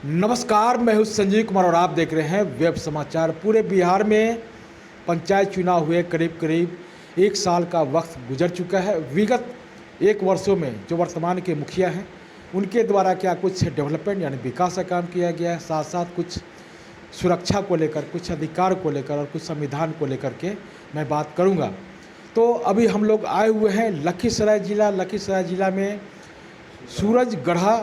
नमस्कार, मैं हूं संजीव कुमार और आप देख रहे हैं वेब समाचार। पूरे बिहार में पंचायत चुनाव हुए करीब करीब एक साल का वक्त गुजर चुका है। विगत एक वर्षों में जो वर्तमान के मुखिया हैं उनके द्वारा क्या कुछ डेवलपमेंट यानी विकास का काम किया गया है, साथ साथ कुछ सुरक्षा को लेकर, कुछ अधिकार को लेकर और कुछ संविधान को लेकर के मैं बात करूँगा। तो अभी हम लोग आए हुए हैं लखीसराय जिला में सूरजगढ़ा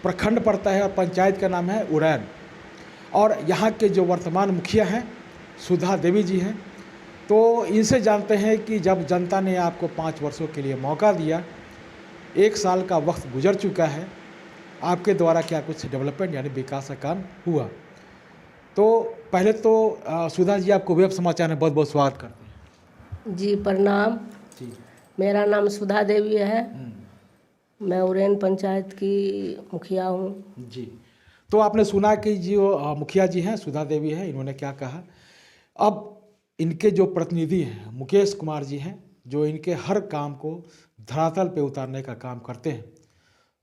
प्रखंड पड़ता है और पंचायत का नाम है उरैन। और यहाँ के जो वर्तमान मुखिया हैं सुधा देवी जी हैं। तो इनसे जानते हैं कि जब जनता ने आपको 5 वर्षों के लिए मौका दिया, एक साल का वक्त गुजर चुका है, आपके द्वारा क्या कुछ डेवलपमेंट यानी विकास का काम हुआ। तो पहले तो सुधा जी, आपको वेब समाचार में बहुत बहुत स्वागत करते हैं। जी प्रणाम। जी, मेरा नाम सुधा देवी है। मैं उरैन पंचायत की मुखिया हूँ। जी। तो आपने सुना कि जो मुखिया जी हैं सुधा देवी हैं, इन्होंने क्या कहा। अब इनके जो प्रतिनिधि हैं मुकेश कुमार जी हैं, जो इनके हर काम को धरातल पे उतारने का काम करते हैं।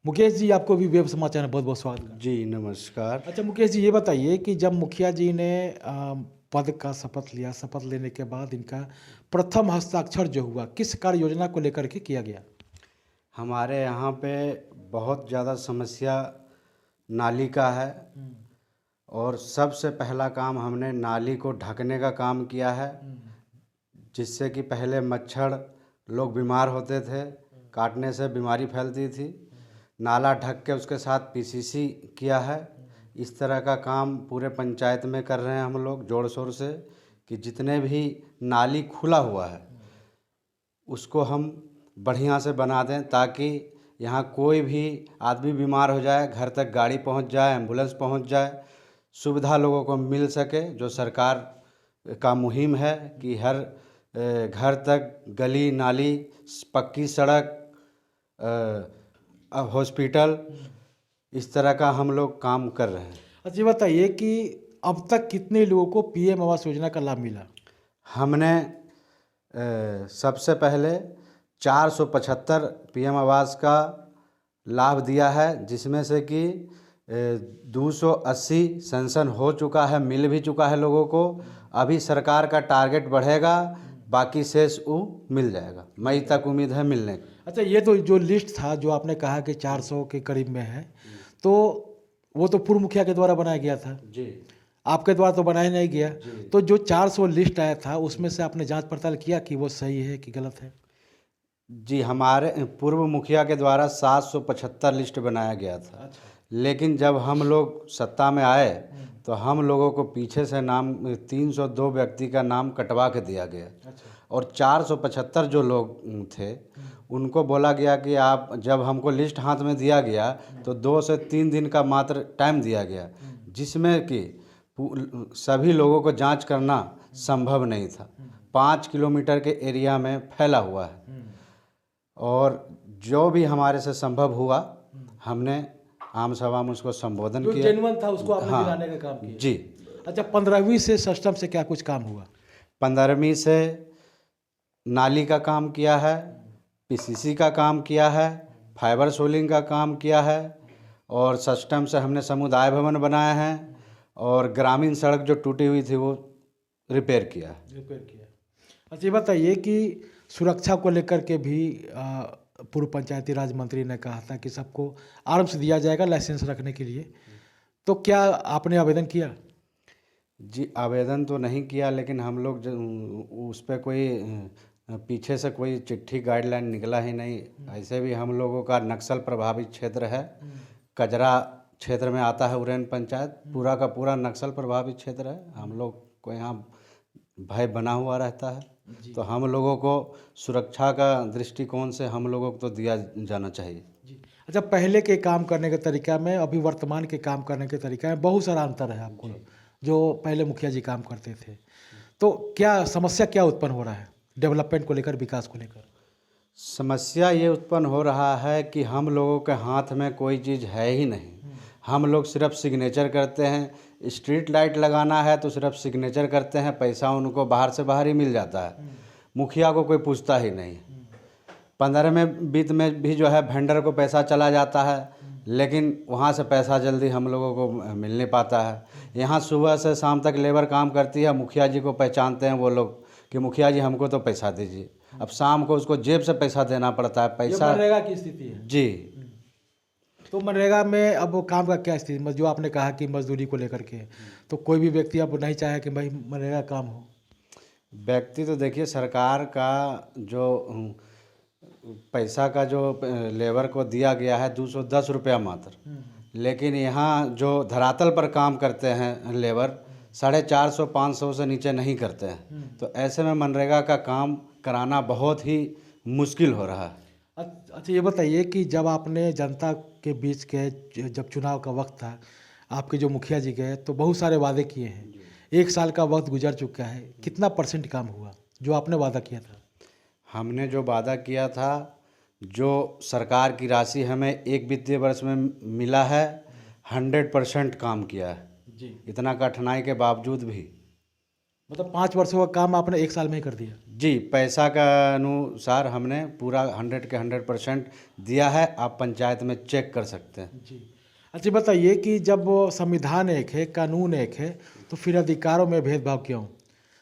मुकेश जी, आपको भी वेब समाचार में बहुत बहुत स्वागत। जी नमस्कार। अच्छा मुकेश जी, ये बताइए कि जब मुखिया जी ने पद का शपथ लिया, शपथ लेने के बाद इनका प्रथम हस्ताक्षर जो हुआ, किस कार्य योजना को लेकर के किया गया। हमारे यहाँ पे बहुत ज़्यादा समस्या नाली का है और सबसे पहला काम हमने नाली को ढकने का काम किया है, जिससे कि पहले मच्छर लोग बीमार होते थे, काटने से बीमारी फैलती थी। नाला ढक के उसके साथ पीसीसी किया है। इस तरह का काम पूरे पंचायत में कर रहे हैं हम लोग जोर शोर से, कि जितने भी नाली खुला हुआ है उसको हम बढ़िया से बना दें, ताकि यहाँ कोई भी आदमी बीमार हो जाए घर तक गाड़ी पहुँच जाए, एम्बुलेंस पहुँच जाए, सुविधा लोगों को मिल सके। जो सरकार का मुहिम है कि हर घर तक गली नाली, पक्की सड़क, हॉस्पिटल, इस तरह का हम लोग काम कर रहे हैं। अच्छा, ये बताइए कि अब तक कितने लोगों को पीएम आवास योजना का लाभ मिला। हमने सबसे पहले 475 पीएम आवास का लाभ दिया है, जिसमें से कि 280 सैंक्शन हो चुका है, मिल भी चुका है लोगों को। अभी सरकार का टारगेट बढ़ेगा, बाकी शेष वो मिल जाएगा। मई तक उम्मीद है मिलने की। अच्छा, ये तो जो लिस्ट था जो आपने कहा कि 400 के करीब में है, तो वो तो पूर्व मुखिया के द्वारा बनाया गया था जी, आपके द्वारा तो बनाया नहीं गया। तो जो 400 लिस्ट आया था उसमें से आपने जांच पड़ताल किया कि वो सही है कि गलत है। जी, हमारे पूर्व मुखिया के द्वारा 775 लिस्ट बनाया गया था। अच्छा। लेकिन जब हम लोग सत्ता में आए तो हम लोगों को पीछे से नाम 302 व्यक्ति का नाम कटवा के दिया गया। अच्छा। और 475 जो लोग थे उनको बोला गया कि आप, जब हमको लिस्ट हाथ में दिया गया तो 2 से 3 दिन का मात्र टाइम दिया गया, जिसमें कि सभी लोगों को जांच करना संभव नहीं था। 5 किलोमीटर के एरिया में फैला हुआ है और जो भी हमारे से संभव हुआ हमने आम सभा में उसको संबोधन जो किया। जेन्युइन था उसको आपने हाँ, दिलाने का काम किया। जी। अच्छा, 15वीं से सिस्टम से क्या कुछ काम हुआ। 15वीं से नाली का काम किया है, पीसीसी का काम किया है, फाइबर सोलिंग का काम किया है, और सिस्टम से हमने समुदाय भवन बनाए हैं, और ग्रामीण सड़क जो टूटी हुई थी वो रिपेयर किया है। अच्छा, ये बताइए कि सुरक्षा को लेकर के भी पूर्व पंचायती राज मंत्री ने कहा था कि सबको आर्म्स दिया जाएगा लाइसेंस रखने के लिए। तो क्या आपने आवेदन किया। जी, आवेदन तो नहीं किया, लेकिन हम लोग उस पर कोई पीछे से कोई चिट्ठी गाइडलाइन निकला ही नहीं। ऐसे भी हम लोगों का नक्सल प्रभावित क्षेत्र है, कजरा क्षेत्र में आता है उरैन पंचायत, पूरा का पूरा नक्सल प्रभावित क्षेत्र है। हम लोग को यहाँ भय बना हुआ रहता है, तो हम लोगों को सुरक्षा का दृष्टिकोण से हम लोगों को तो दिया जाना चाहिए। जी। अच्छा, पहले के काम करने के तरीका में अभी वर्तमान के काम करने के तरीका में बहुत सारा अंतर है आपको, जो पहले मुखिया जी काम करते थे। तो क्या समस्या क्या उत्पन्न हो रहा है डेवलपमेंट को लेकर, विकास को लेकर। समस्या ये उत्पन्न हो रहा है कि हम लोगों के हाथ में कोई चीज़ है ही नहीं। हम लोग सिर्फ सिग्नेचर करते हैं। स्ट्रीट लाइट लगाना है तो सिर्फ सिग्नेचर करते हैं, पैसा उनको बाहर से बाहर ही मिल जाता है, मुखिया को कोई पूछता ही नहीं। 15वें बीत में भी जो है वेंडर को पैसा चला जाता है, लेकिन वहाँ से पैसा जल्दी हम लोगों को मिल नहीं पाता है। यहाँ सुबह से शाम तक लेबर काम करती है, मुखिया जी को पहचानते हैं वो लोग कि मुखिया जी हमको तो पैसा दीजिए। अब शाम को उसको जेब से पैसा देना पड़ता है। ये पैसा मनरेगा की स्थिति है। जी। तो मनरेगा में अब वो काम का क्या स्थिति, जो आपने कहा कि मजदूरी को लेकर के, तो कोई भी व्यक्ति अब नहीं चाहे कि भाई मनरेगा काम हो? व्यक्ति तो देखिए, सरकार का जो पैसा का जो लेबर को दिया गया है 210 रुपया मात्र, लेकिन यहाँ जो धरातल पर काम करते हैं लेबर 450-500 से नीचे नहीं करते हैं। तो ऐसे में मनरेगा का काम कराना बहुत ही मुश्किल हो रहा है। अच्छा, ये बताइए कि जब आपने जनता के बीच गए, जब चुनाव का वक्त था, आपके जो मुखिया जी गए तो बहुत सारे वादे किए हैं। 1 साल का वक्त गुजर चुका है, कितना % काम हुआ जो आपने वादा किया था? हमने जो वादा किया था, जो सरकार की राशि हमें एक वित्तीय वर्ष में मिला है, 100% काम किया है जी। इतना कठिनाई के बावजूद भी। मतलब 5 वर्षों का काम आपने 1 साल में ही कर दिया? जी, पैसा का अनुसार हमने पूरा 100 के 100% दिया है। आप पंचायत में चेक कर सकते हैं। जी। अच्छा, बताइए कि जब संविधान एक है, कानून एक है, तो फिर अधिकारों में भेदभाव क्यों?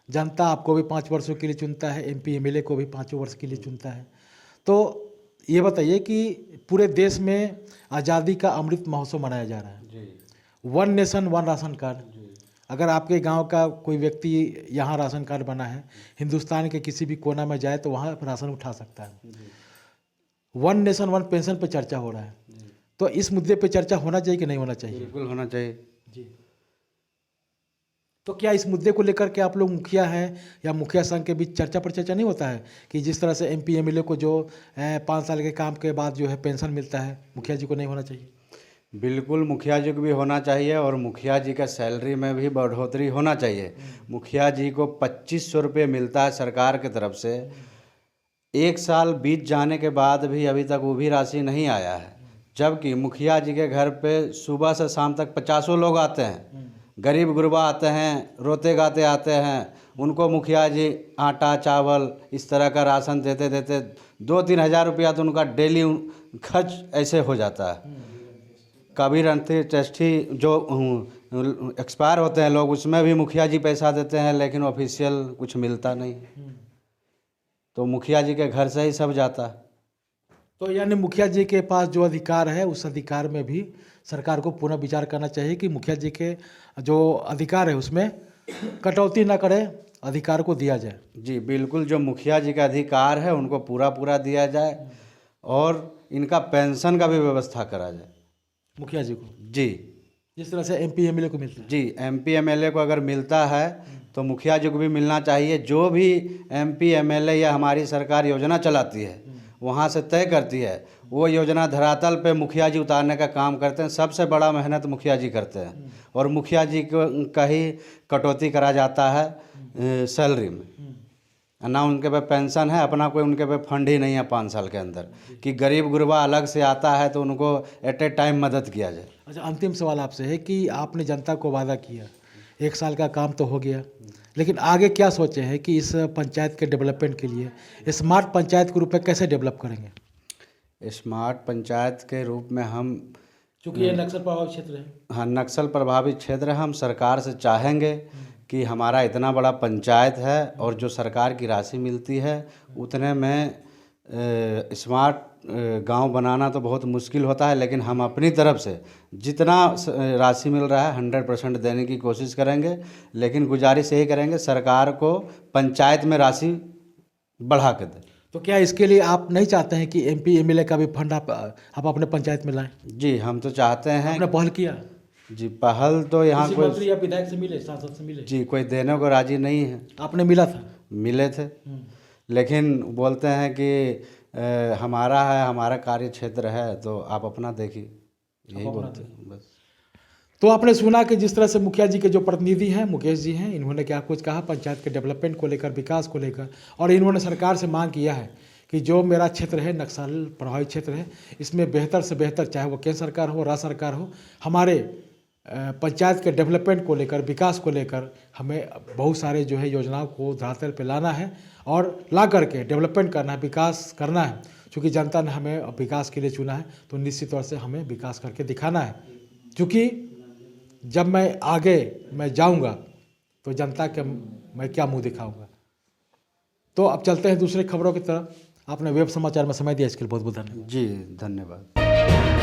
जनता आपको भी 5 वर्षों के लिए चुनता है, MP MLA को भी 5 वर्ष के लिए चुनता है। तो ये बताइए कि पूरे देश में आज़ादी का अमृत महोत्सव मनाया जा रहा है। जी। 1 नेशन 1 राशन कार्ड। अगर आपके गांव का कोई व्यक्ति यहाँ राशन कार्ड बना है, हिंदुस्तान के किसी भी कोना में जाए तो वहाँ राशन उठा सकता है। 1 नेशन 1 पेंशन पे चर्चा हो रहा है, तो इस मुद्दे पे चर्चा होना चाहिए कि नहीं होना चाहिए? बिल्कुल होना चाहिए। जी। तो क्या इस मुद्दे को लेकर के आप लोग मुखिया हैं या मुखिया संघ के बीच चर्चा पर चर्चा नहीं होता है कि जिस तरह से MP MLA को जो 5 साल के काम के बाद जो है पेंशन मिलता है, मुखिया जी को नहीं होना चाहिए? बिल्कुल मुखिया जी को भी होना चाहिए और मुखिया जी का सैलरी में भी बढ़ोतरी होना चाहिए। मुखिया जी को 2500 रुपये मिलता है सरकार की तरफ से। 1 साल बीत जाने के बाद भी अभी तक वो भी राशि नहीं आया है, जबकि मुखिया जी के घर पे सुबह से शाम तक 50 लोग आते हैं। गरीब गुरबा आते हैं, रोते गाते आते हैं, उनको मुखिया जी आटा चावल इस तरह का राशन देते देते 2-3 हज़ार रुपया तो उनका डेली खर्च ऐसे हो जाता है। कबीर अंत्येष्टि जो एक्सपायर होते हैं लोग, उसमें भी मुखिया जी पैसा देते हैं, लेकिन ऑफिशियल कुछ मिलता नहीं। तो मुखिया जी के घर से ही सब जाता है। तो यानी मुखिया जी के पास जो अधिकार है, उस अधिकार में भी सरकार को पुनः विचार करना चाहिए कि मुखिया जी के जो अधिकार है उसमें कटौती ना करे, अधिकार को दिया जाए। जी बिल्कुल, जो मुखिया जी का अधिकार है उनको पूरा पूरा दिया जाए और इनका पेंशन का भी व्यवस्था करा जाए मुखिया जी को, जी। जिस तरह से MP MLA को मिलता है। जी, MP MLA को अगर मिलता है तो मुखिया जी को भी मिलना चाहिए। जो भी MP MLA या हमारी सरकार योजना चलाती है वहाँ से तय करती है, वो योजना धरातल पे मुखिया जी उतारने का काम करते हैं। सबसे बड़ा मेहनत मुखिया जी करते हैं और मुखिया जी को का ही कटौती करा जाता है सैलरी में। ना उनके पे पेंशन है, अपना कोई उनके पे फंड ही नहीं है 5 साल के अंदर कि गरीब गुरबा अलग से आता है तो उनको एट ए टाइम मदद किया जाए। अच्छा, अंतिम सवाल आपसे है कि आपने जनता को वादा किया, 1 साल का काम तो हो गया, लेकिन आगे क्या सोचे हैं कि इस पंचायत के डेवलपमेंट के लिए स्मार्ट पंचायत के रूप में कैसे डेवलप करेंगे? स्मार्ट पंचायत के रूप में हम, क्योंकि ये नक्सल प्रभावित क्षेत्र है। हाँ, नक्सल प्रभावित क्षेत्र है। हम सरकार से चाहेंगे कि हमारा इतना बड़ा पंचायत है और जो सरकार की राशि मिलती है उतने में स्मार्ट गांव बनाना तो बहुत मुश्किल होता है, लेकिन हम अपनी तरफ से जितना राशि मिल रहा है 100% देने की कोशिश करेंगे। लेकिन गुजारिश यही करेंगे सरकार को पंचायत में राशि बढ़ा के दें। तो क्या इसके लिए आप नहीं चाहते हैं कि MP MLA का भी फंड आप अपने पंचायत में लाएं? जी, हम तो चाहते हैं। आपने पहल किया? जी, पहल तो यहाँ किसी मंत्री या विधायक से मिले, सांसद से मिले? जी, कोई देने को राजी नहीं है। आपने मिला था? मिले थे, लेकिन बोलते हैं कि हमारा है, हमारा कार्य क्षेत्र है, तो आप अपना देखिए, यही बोलते हैं बस। तो आपने सुना कि जिस तरह से मुखिया जी के जो प्रतिनिधि हैं, मुकेश जी हैं, इन्होंने क्या कुछ कहा पंचायत के डेवलपमेंट को लेकर, विकास को लेकर, और इन्होंने सरकार से मांग किया है कि जो मेरा क्षेत्र है, नक्सल प्रभावित क्षेत्र है, इसमें बेहतर से बेहतर, चाहे वो केंद्र सरकार हो, राज्य सरकार हो, हमारे पंचायत के डेवलपमेंट को लेकर, विकास को लेकर हमें बहुत सारे जो है योजनाओं को धरातल पे लाना है और ला करके डेवलपमेंट करना है, विकास करना है। चूँकि जनता ने हमें अब विकास के लिए चुना है तो निश्चित तौर से हमें विकास करके दिखाना है। क्योंकि जब मैं आगे मैं जाऊंगा तो जनता के मैं क्या मुंह दिखाऊंगा। तो अब चलते हैं दूसरे खबरों की तरफ। आपने वेब समाचार में समय दिया, इसके लिए बहुत बहुत धन्यवाद। जी धन्यवाद।